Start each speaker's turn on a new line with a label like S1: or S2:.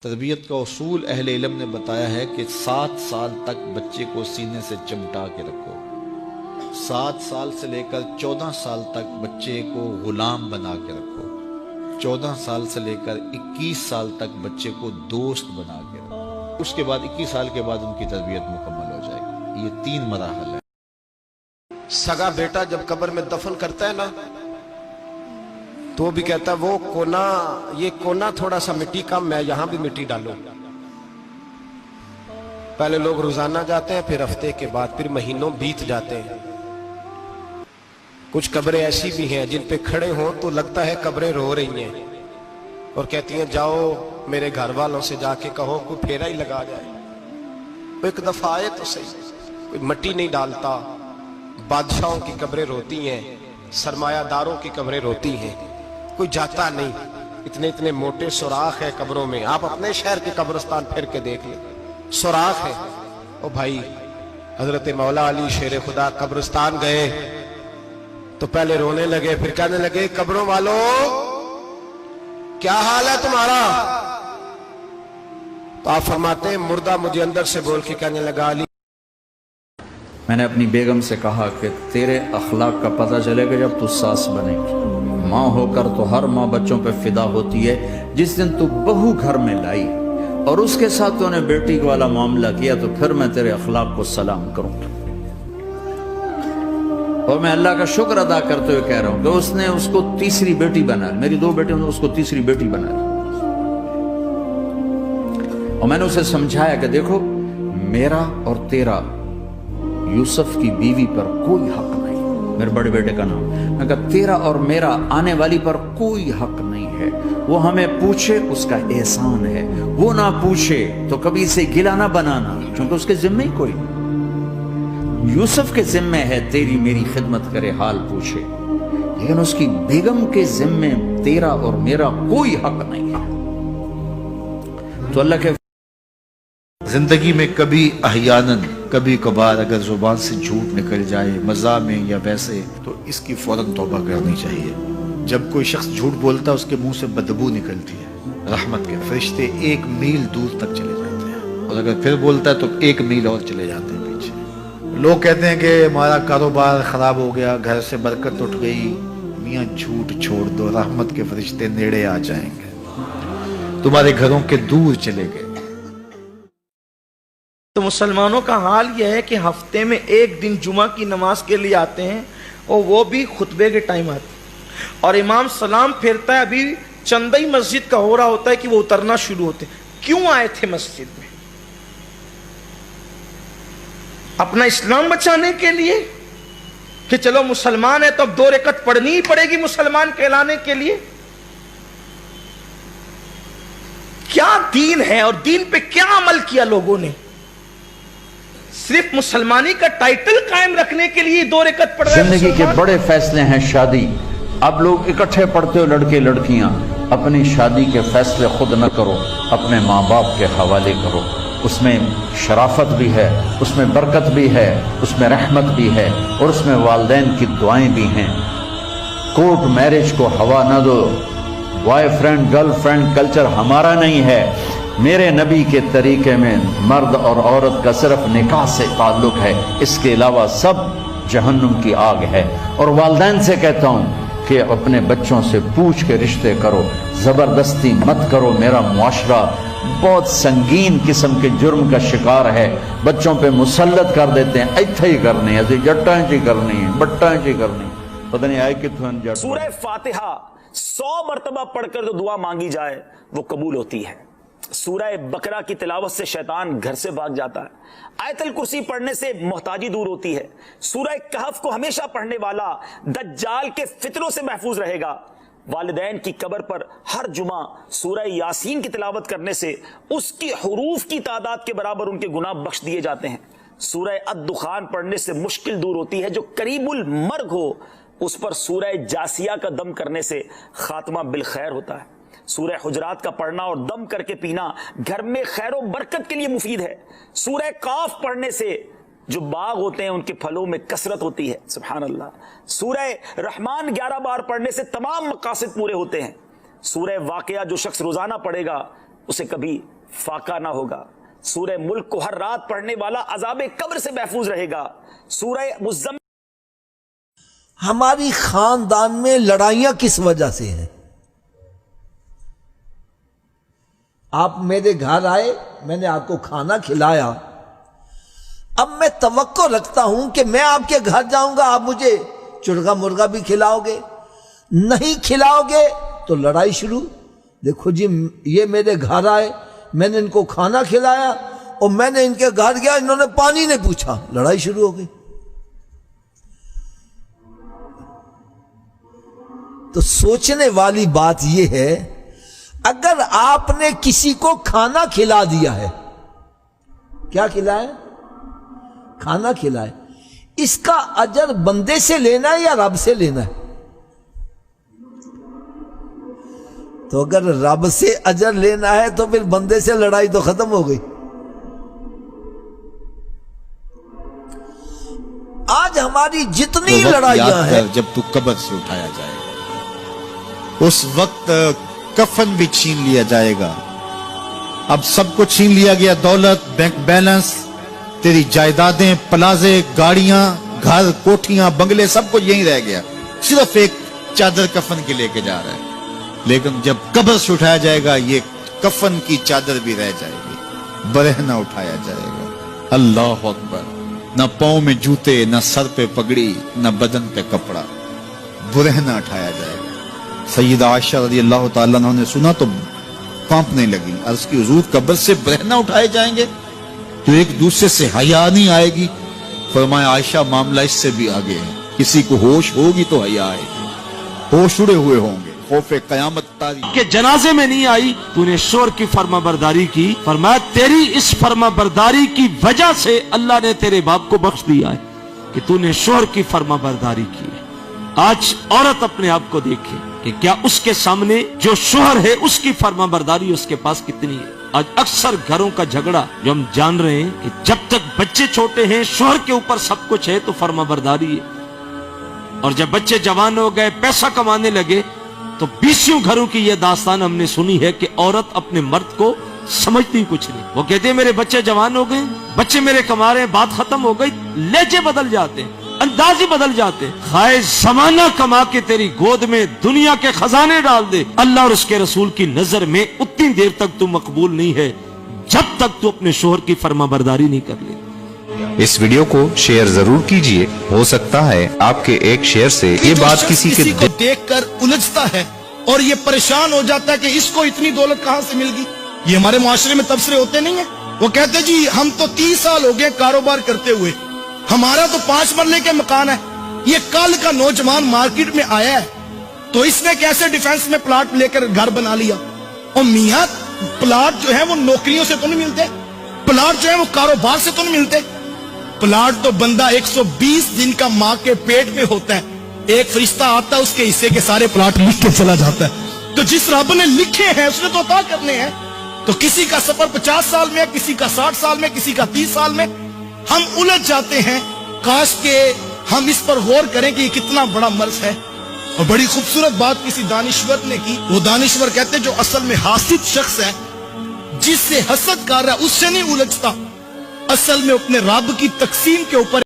S1: تربیت کا اصول اہل علم نے بتایا ہے کہ 7 سال تک بچے کو سینے سے چمٹا کے رکھو۔ 7 سال سے لے کر 14 سال تک بچے کو غلام بنا کے رکھو۔ 14 سال سے لے کر 21 سال تک بچے کو دوست بنا کے رکھو۔ اس کے بعد 21 سال کے بعد ان کی تربیت مکمل ہو جائے گی۔ یہ 3 مراحل ہیں۔
S2: سگا بیٹا جب قبر میں دفن کرتا ہے نا تو وہ بھی کہتا ہے وہ کونا، یہ کونا تھوڑا سا مٹی کم ہے، یہاں بھی مٹی ڈالو۔ پہلے لوگ روزانہ جاتے ہیں، پھر ہفتے کے بعد، پھر مہینوں بیت جاتے ہیں۔ کچھ قبریں ایسی بھی ہیں جن پہ کھڑے ہوں تو لگتا ہے قبریں رو رہی ہیں اور کہتی ہیں جاؤ میرے گھر والوں سے جا کے کہو کوئی پھیرا ہی لگا جائے۔ وہ ایک دفعہ آئے تو صحیح، کوئی مٹی نہیں ڈالتا۔ بادشاہوں کی قبریں روتی ہیں، سرمایہ داروں کی قبریں روتی ہیں، کوئی جاتا نہیں۔ اتنے اتنے موٹے سوراخ ہے قبروں میں، آپ اپنے شہر کے قبرستان پھر کے دیکھ لیں، سوراخ ہے۔ او بھائی، حضرت مولا علی شیر خدا قبرستان گئے تو پہلے رونے لگے، پھر کہنے لگے قبروں والوں کیا حال ہے تمہارا؟ تو آپ فرماتے ہیں مردہ مجھے اندر سے بول کے کہنے لگا علی،
S3: میں نے اپنی بیگم سے کہا کہ تیرے اخلاق کا پتہ چلے گا جب تو ساس بنے گی۔ ماں ہو کر تو ہر ماں بچوں پہ فدا ہوتی ہے۔ جس دن تو بہو گھر میں لائی اور اس کے ساتھ تو نے بیٹی والا معاملہ کیا تو پھر میں تیرے اخلاق کو سلام کروں گا۔ اور میں اللہ کا شکر ادا کرتے ہوئے کہہ رہا ہوں کہ اس نے اس کو تیسری بیٹی بنا، میری 2 بیٹے اس کو تیسری بیٹی بنا۔ اور میں نے اسے سمجھایا کہ دیکھو میرا اور تیرا یوسف کی بیوی پر کوئی حق نہیں، میرے بڑے بیٹے کا نام، میں کہا تیرا اور میرا آنے والی پر کوئی حق نہیں ہے۔ وہ ہمیں پوچھے اس کا احسان ہے، وہ نہ پوچھے تو کبھی اسے گلا نہ بنانا، چونکہ اس کے ذمہ ہی کوئی نہیں۔ یوسف کے ذمہ ہے تیری میری خدمت کرے، حال پوچھے، لیکن اس کی بیگم کے ذمہ تیرا اور میرا کوئی حق نہیں ہے۔ تو اللہ کے
S1: زندگی میں کبھی احیاناً کبھی کبھار اگر زبان سے جھوٹ نکل جائے مزاح میں یا ویسے تو اس کی فوراً توبہ کرنی چاہیے۔ جب کوئی شخص جھوٹ بولتا ہے اس کے منہ سے بدبو نکلتی ہے، رحمت کے فرشتے 1 میل دور تک چلے جاتے ہیں، اور اگر پھر بولتا ہے تو 1 میل اور چلے جاتے ہیں پیچھے۔ لوگ کہتے ہیں کہ ہمارا کاروبار خراب ہو گیا، گھر سے برکت اٹھ گئی، میاں جھوٹ چھوڑ دو، رحمت کے فرشتے نیڑے آ جائیں گے، تمہارے گھروں کے دور چلے گئے۔
S4: تو مسلمانوں کا حال یہ ہے کہ ہفتے میں 1 دن جمعہ کی نماز کے لیے آتے ہیں، اور وہ بھی خطبے کے ٹائم آتے ہیں، اور امام سلام پھیرتا ہے، ابھی چندہ ہی مسجد کا ہو رہا ہوتا ہے کہ وہ اترنا شروع ہوتے ہیں۔ کیوں آئے تھے مسجد میں؟ اپنا اسلام بچانے کے لیے کہ چلو مسلمان ہے تو اب 2 رکعت پڑھنی ہی پڑے گی مسلمان کہلانے کے لیے؟ کیا دین ہے اور دین پہ کیا عمل کیا لوگوں نے؟ صرف مسلمانی کا ٹائٹل قائم رکھنے کے لیے 2 رکعت پڑھ رہے ہیں۔
S3: زندگی کے بڑے فیصلے ہیں شادی، اب لوگ اکٹھے پڑھتے ہو لڑکے لڑکیاں، اپنی شادی کے فیصلے خود نہ کرو، اپنے ماں باپ کے حوالے کرو۔ اس میں شرافت بھی ہے، اس میں برکت بھی ہے، اس میں رحمت بھی ہے، اور اس میں والدین کی دعائیں بھی ہیں۔ کورٹ میرج کو ہوا نہ دو، boyfriend girlfriend culture ہمارا نہیں ہے۔ میرے نبی کے طریقے میں مرد اور عورت کا صرف نکاح سے تعلق ہے، اس کے علاوہ سب جہنم کی آگ ہے۔ اور والدین سے کہتا ہوں کہ اپنے بچوں سے پوچھ کے رشتے کرو، زبردستی مت کرو۔ میرا معاشرہ بہت سنگین قسم کے جرم کا شکار ہے، بچوں پہ مسلط کر دیتے ہیں، ایتھے ہی کرنی ہے، ایسے جٹاں چی کرنی ہے، بٹاں چی کرنی ہے، پتہ نہیں آئے کتوں جٹ۔
S5: سورہ فاتحہ 100 مرتبہ پڑھ کر جو دعا مانگی جائے وہ قبول ہوتی ہے۔ سورہ بقرہ کی تلاوت سے شیطان گھر سے بھاگ جاتا ہے۔ آیت الکرسی پڑھنے سے محتاجی دور ہوتی ہے۔ سورہ کہف کو ہمیشہ پڑھنے والا دجال کے فتنوں سے محفوظ رہے گا۔ والدین کی قبر پر ہر جمعہ سورہ یاسین کی تلاوت کرنے سے اس کی حروف کی تعداد کے برابر ان کے گناہ بخش دیے جاتے ہیں۔ سورہ الدخان پڑھنے سے مشکل دور ہوتی ہے۔ جو قریب المرگ ہو اس پر سورہ جاسیہ کا دم کرنے سے خاتمہ بالخیر ہوتا ہے۔ سورہ حجرات کا پڑھنا اور دم کر کے پینا گھر میں خیر و برکت کے لیے مفید ہے۔ سورہ قاف پڑھنے سے جو باغ ہوتے ہیں ان کے پھلوں میں کثرت ہوتی ہے، سبحان اللہ۔ سورہ رحمان 11 بار پڑھنے سے تمام مقاصد پورے ہوتے ہیں۔ سورہ واقعہ جو شخص روزانہ پڑھے گا اسے کبھی فاقہ نہ ہوگا. سورہ ملک کو ہر رات پڑھنے والا عذاب قبر سے محفوظ رہے گا. سورہ مزمل.
S6: ہماری خاندان میں لڑائیاں کس وجہ سے ہیں؟ آپ میرے گھر آئے، میں نے آپ کو کھانا کھلایا، اب میں توقع رکھتا ہوں کہ میں آپ کے گھر جاؤں گا، آپ مجھے چرگا مرغا بھی کھلاؤ گے. نہیں کھلاؤ گے تو لڑائی شروع. دیکھو جی، یہ میرے گھر آئے، میں نے ان کو کھانا کھلایا اور میں نے ان کے گھر گیا، انہوں نے پانی نہیں پوچھا، لڑائی شروع ہو گئی. تو سوچنے والی بات یہ ہے، اگر آپ نے کسی کو کھانا کھلا دیا ہے، کیا کھلائے؟ کھانا کھلائے، اس کا اجر بندے سے لینا ہے یا رب سے لینا ہے؟ تو اگر رب سے اجر لینا ہے تو پھر بندے سے لڑائی تو ختم ہو گئی. آج ہماری جتنی
S1: وہ وقت
S6: لڑائیاں
S1: یاد
S6: ہیں،
S1: کر جب تو قبر سے اٹھایا جائے گا، اس وقت کفن بھی چھین لیا جائے گا. اب سب کو چھین لیا گیا، دولت، بینک بیلنس، تیری جائیدادیں، پلازے، گاڑیاں، گھر، کوٹھیاں، بنگلے، سب کو یہیں رہ گیا. صرف ایک چادر کفن کے لے کے جا رہا ہے. لیکن جب قبر سے اٹھایا جائے گا، یہ کفن کی چادر بھی رہ جائے گی، برہنہ اٹھایا جائے گا. اللہ اکبر. نہ پاؤں میں جوتے، نہ سر پہ پگڑی، نہ بدن پہ کپڑا، برہنہ اٹھایا جائے گا. سیدہ عائشہ رضی اللہ تعالیٰ عنہ نے سنا تو کانپنے لگی. عرض کی حضور قبر سے برہنہ اٹھائے جائیں گے تو ایک دوسرے سے حیا نہیں آئے گی؟ فرمایا عائشہ معاملہ اس سے بھی آگے ہے. کسی کو ہوش ہوگی تو حیا آئے گی. ہوش اڑے ہوئے ہوں گے، خوف قیامت طاری.
S7: کہ جنازے میں نہیں آئی، تو نے شور کی فرما برداری کی. فرمایا تیری اس فرما برداری کی وجہ سے اللہ نے تیرے باپ کو بخش دیا ہے کہ تو نے شور کی فرما برداری کی. آج عورت اپنے آپ کو دیکھے کہ کیا اس کے سامنے جو شوہر ہے اس کی فرما برداری اس کے پاس کتنی ہے. آج اکثر گھروں کا جھگڑا جو ہم جان رہے ہیں کہ جب تک بچے چھوٹے ہیں شوہر کے اوپر سب کچھ ہے تو فرما برداری ہے، اور جب بچے جوان ہو گئے، پیسہ کمانے لگے، تو 20 گھروں کی یہ داستان ہم نے سنی ہے کہ عورت اپنے مرد کو سمجھتی کچھ نہیں. وہ کہتے ہیں میرے بچے جوان ہو گئے، بچے میرے کما رہے ہیں، بات ختم ہو گئی. لہجے بدل جاتے ہیں، انداز ہی بدل جاتے. خواہ زمانہ کما کے تیری گود میں دنیا کے خزانے ڈال دے، اللہ اور اس کے رسول کی نظر میں اتنی دیر تک تو مقبول نہیں ہے جب تک تو اپنے شوہر کی فرما برداری نہیں کر لے.
S8: اس ویڈیو کو شیئر ضرور کیجئے. ہو سکتا ہے آپ کے ایک شیئر سے یہ بات کسی کے
S2: کو دیکھ کر الجھتا ہے اور یہ پریشان ہو جاتا ہے کہ اس کو اتنی دولت کہاں سے مل گئی. یہ ہمارے معاشرے میں تبصرے ہوتے نہیں ہیں. وہ کہتے جی ہم تو 30 سال ہو گئے کاروبار کرتے ہوئے، ہمارا تو 5 مرلے کے مکان ہے. یہ کل کا نوجوان مارکیٹ میں آیا ہے تو اس نے کیسے ڈیفنس میں پلاٹ لے کر گھر بنا لیا. اور میاں پلاٹ جو ہے وہ نوکریوں سے تو نہیں ملتے، پلاٹ جو ہے وہ کاروبار سے تو نہیں ملتے. پلاٹ تو بندہ 120 دن کا ماں کے پیٹ میں ہوتا ہے، ایک فرشتہ آتا ہے اس کے حصے کے سارے پلاٹ لکھ کے چلا جاتا ہے. تو جس رب نے لکھے ہیں اس نے تو عطا کرنے ہیں. تو کسی کا سفر 50 سال میں، کسی کا 60 سال میں، کسی کا 30 سال میں. ہم الجھ جاتے ہیں. کاش کہ ہم اس پر غور کریں کہ یہ کتنا بڑا مرض ہے. اور بڑی خوبصورت بات کسی دانشور نے کی. وہ دانشور کہتے جو اصل میں حاسد شخص ہے، جس سے حسد کر رہا ہے اس سے نہیں الجھتا، اصل میں اپنے رب کی تقسیم کے اوپر